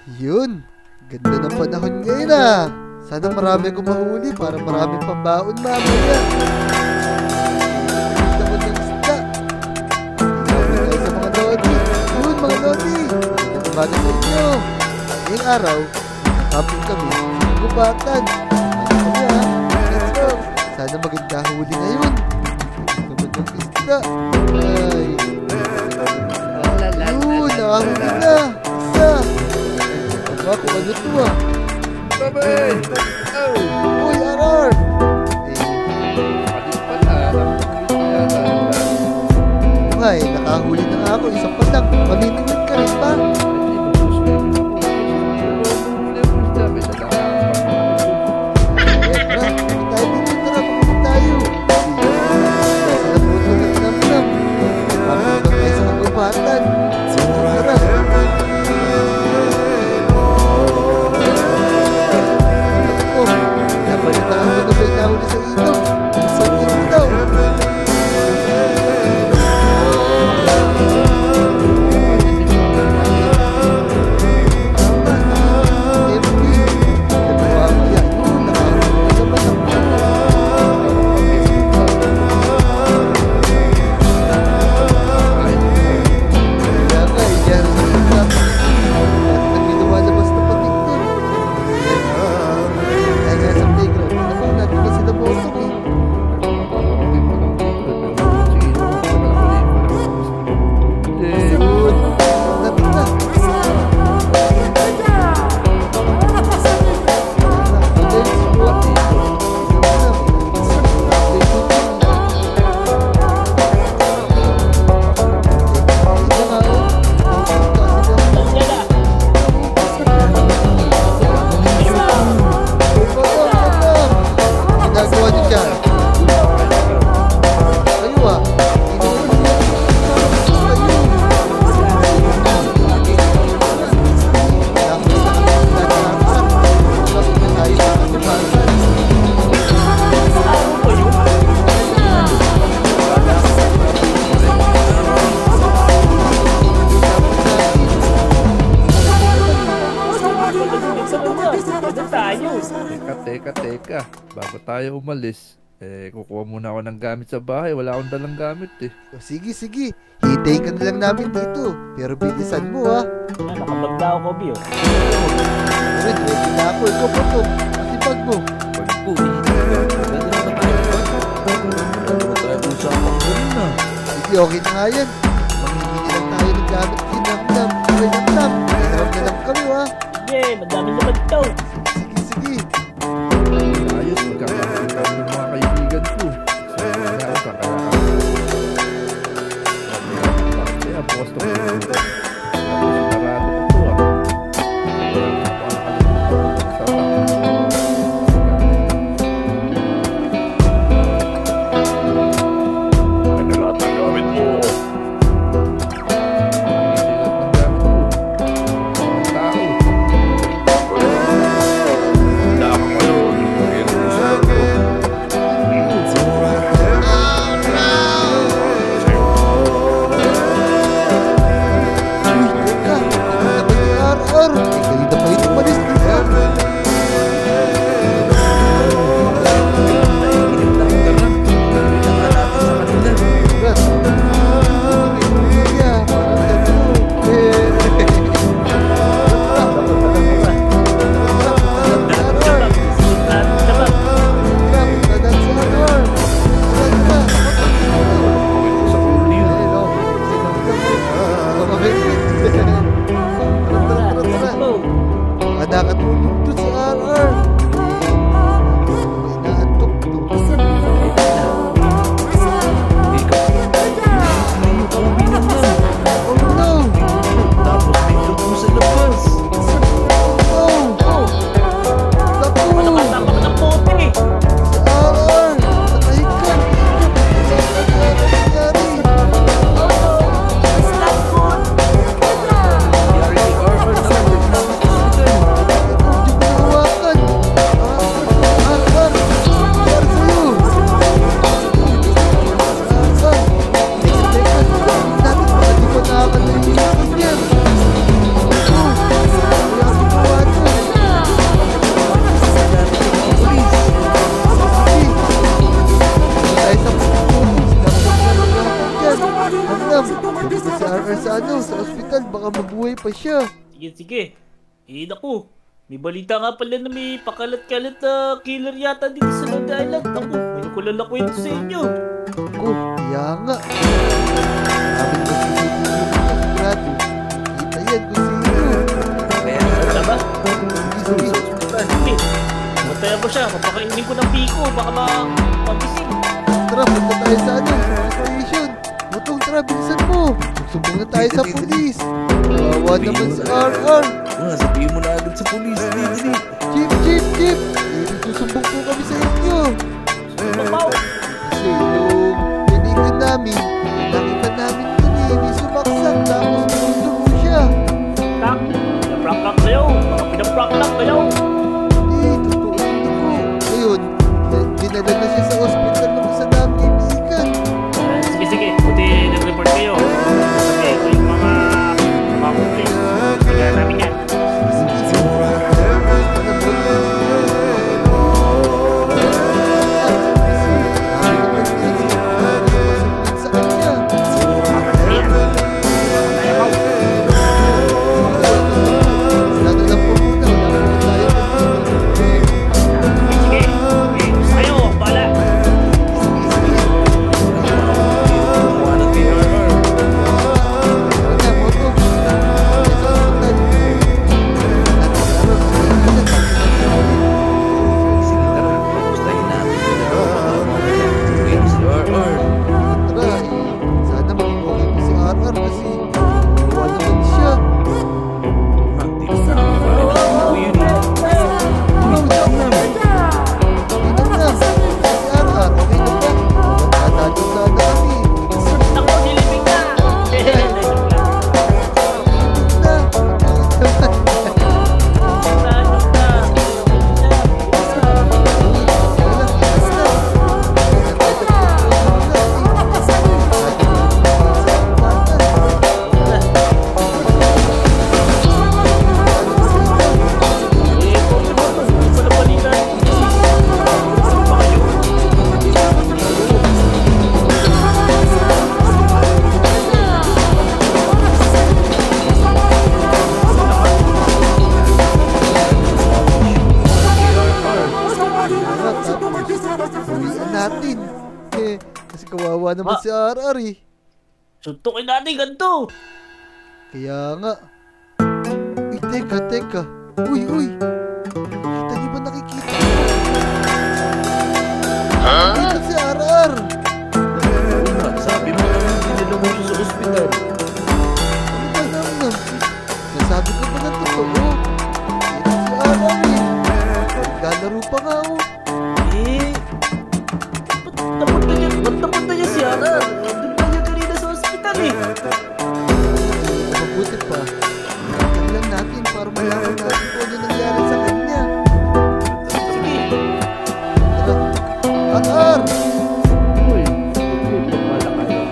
Yun. Ganda ng panahon ngayon ah. Sana marami akong mahuli para maraming pambaon mamaya. Gusto ko ng isda. Ikaw sa mga lodi. Yun mga lodi. Magandang umaga sa inyo. Ngayong araw, nakapon kami sa gubatan. Ano kami ha? Let's go. Sana maganda huli ngayon. Gusto ko ng isda. Ay. Yun, nakahuli na. Isa. Aba, kung ano to ah. Babay! Uy, Arar! Alis pa na. Ito nga eh, nakahuli na nga ako. Isang pa lang. Maniningit ka rin pa. Tara, pumunta tayo dito. Tara, pumunta tayo. Sa puso na tinamnam. Papunta tayo sa kagubatan. Tara. Napalitaan ko na ba yung nahuli sa ilaw? Sakit mo daw. Teka. Bago tayo umalis, kukuha muna ako ng gamit sa bahay. Wala akong dalang gamit eh. O, sige. Hintayin ka na lang namin dito. Pero bilisan mo ha. Nakabag na ako, Kobe, oh. Ready na ako. Ikaw pa to. Pati bag mo. Sige, okay na nga yan. Mamimili lang tayo ng gamit. Kinamdam. Kinamdam na lang kami ha. Sige, madami naman ito. Sige. Ayos, magkakasin kami ng mga kaibigan ko. Wala ako kakaya. Kaya bukas to ko. Tapos narado ko to ah. Ano lahat ng gamit mo? Go. siya. Sige. Naku. May balita nga pala na may pakalat-kalat na killer yata dito sa Long Island. Naku, may kulala kwento sa inyo. Ako, kaya nga. Sabi ko si sigurado. Kita yan kung sino. Ano ba? Sige. Sige. Mataya mo siya. Mapakainin ko ng piko. Baka magising. Tara, punta tayo sa station. Mutong, tara, bilisan mo. Sumbong na tayo sa pulis. Kawawa naman sa RR. Sabihin mo na agad sa pulis. Dili. Chief. Susumbong po kami sa inyo. Papaw. Kasi yung kaibigan namin, nakita namin dun may sumaksak tapos pumunta mo siya. Tak. Pinaprank kayo. Baka pinaprank kayo. Hindi, totoo. Ngayon, dinala na siya sa ospital ng isa naming kaibigan. Sige. Buti nag-report kayo. Sige, ito yung mga complaints. Kaya namin yan. natin. Kasi kawawa naman si RR eh. Suntukin natin ganito. Kaya nga. Uy, teka. Uy. Kita niyo ba nakikita? Nakikita si RR. Sabi mo naman dinala mo siya sa ospital. Ano ba naman? Nasabi ko ba ng totoo? Kita si RR eh. Naglalaro pa nga oh. Ba't na niya si Ara? Doon pa niya kanina sa ospital eh. Mabuti pa. Nakakal lang natin para malaman natin kung ano nangyari sa kanya. Sige. RR! Uy, wala kayo.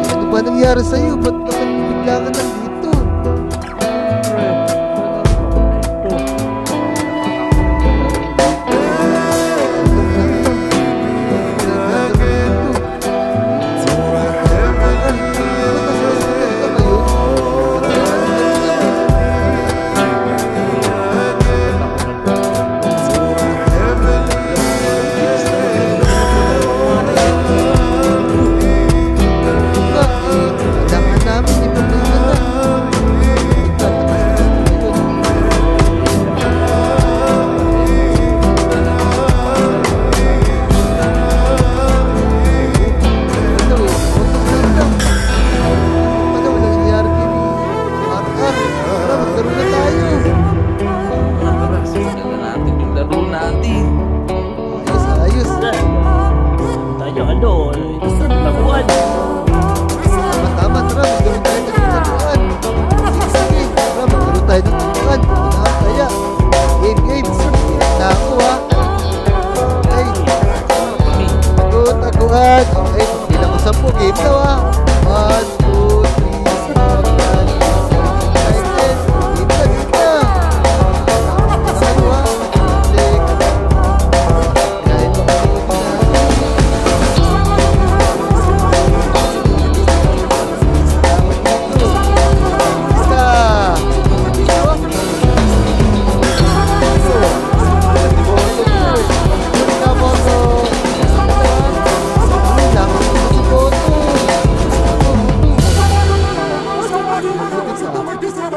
Ano ba nangyari sa'yo? Ba't bigla ka nandito? Kailangan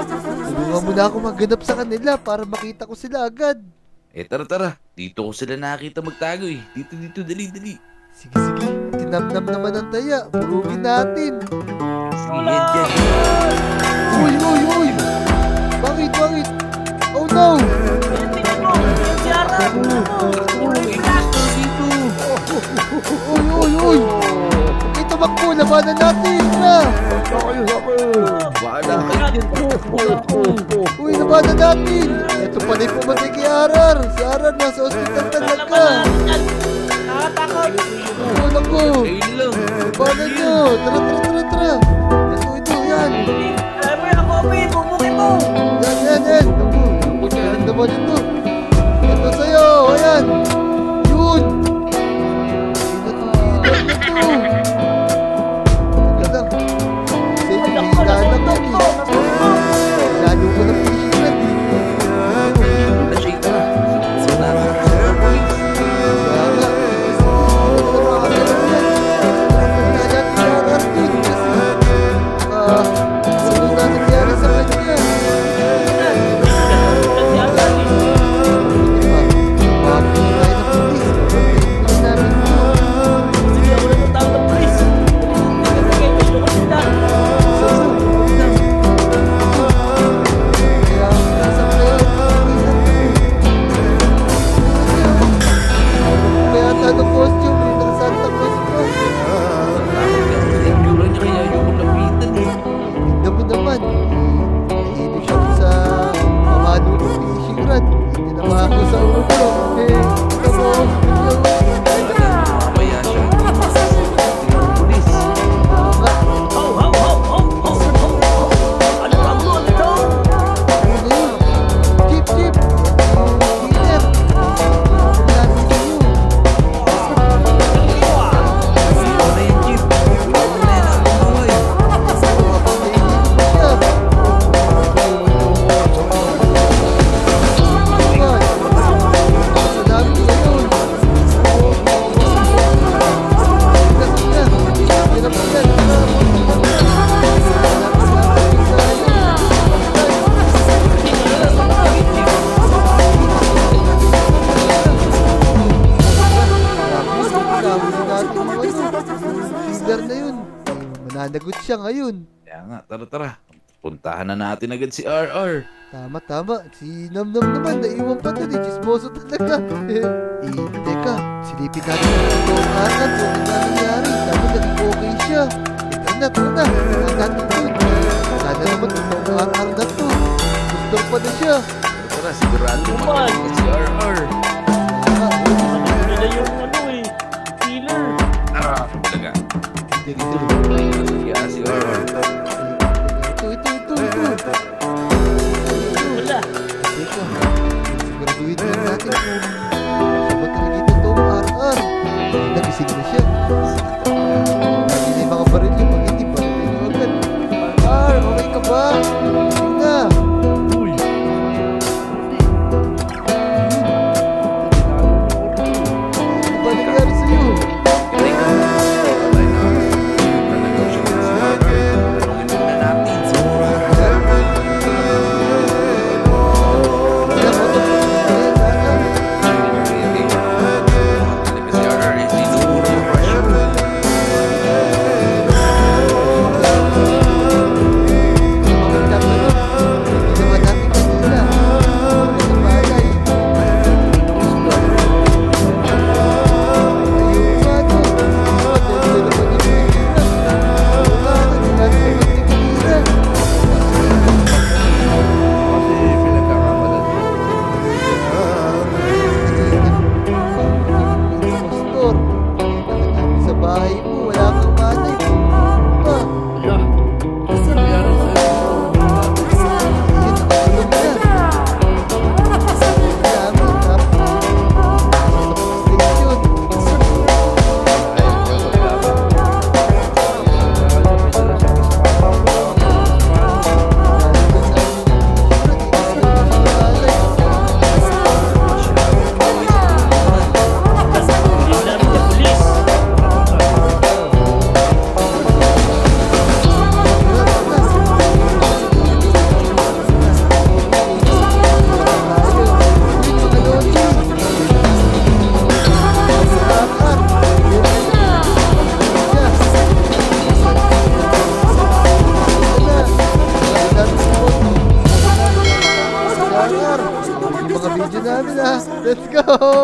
Tulungan mo na ako maghanap sa kanila para makita ko sila agad. Tara. Dito ko sila nakakita magtago eh. Dito, dali. Sige. Tinamnam naman ang taya. Purugin natin. Sige, dyan. Uy! Bakit? Oh no! Tingnan mo! Yan si Ara! Tingnan mo! Uy! Okay, tumakbo. Labanan natin. Na! Wala kayo dyan. Uy, labanan natin. Ito pala yung pumatay kay Arar. Si Arar nasa ospital talaga. Nakatakot! Tulong ko. Ayun lang. Labanan nyo. Tara. Ito, yan. Alam mo yung kopi! Bumukin mo! Yan. Ako yan naman ito. Ito sa'yo. Ayan. Yun. Ito. Teka lang. Kasi hindi lalakad eh. Lalo ko ng fishing rod eh. Nashay, tara. Salamat sa police. Kaya nga. Ito na makakalaman yan. Punta natin sa Arar dun kasi sunod na nangyari sa kanya. Siguro niya kaya yung lapitan eh. Dami naman. Nahilo siya sa mamalo ng fishing rod. Hindi na ako sa ulo. Ito mo. Mamaya siya. Pulis. Ano ba mo ito? Jeep. Cleaner. Ano na yung jeep? Ano na yan ang buhay? Na yun. Mananagot siya ngayon. Kaya nga, tara. Puntahan na natin agad si RR. Tama. Si Namnam naman, naiwan pa doon eh. Chismoso talaga. Teka. Silipin natin ang totoong aral. Kung ano nangyari. Sabi naging okay siya. Tara na. Tara natin doon. Sana naman totoong aral na to. Gusto pa na siya. Tara, sigurado Naman. magaling si RR. Ano na yung killer? Tara, talaga. Dito. Kaya si RR. Ito. Wala. Teka. Siguraduhin lang natin kung siya ba talaga yung totoong aral. Nagising na siya. Lagi na yung mga baril yung mag-itip. Ar, okay ka ba? Gising na. Uy! Ano ba nangyari sa'yo? Teka, patay na. Talaga siya si RR. Tanungin muna natin. Talaga si RR eh. Sinuburo yung pressure. Mga Let's go!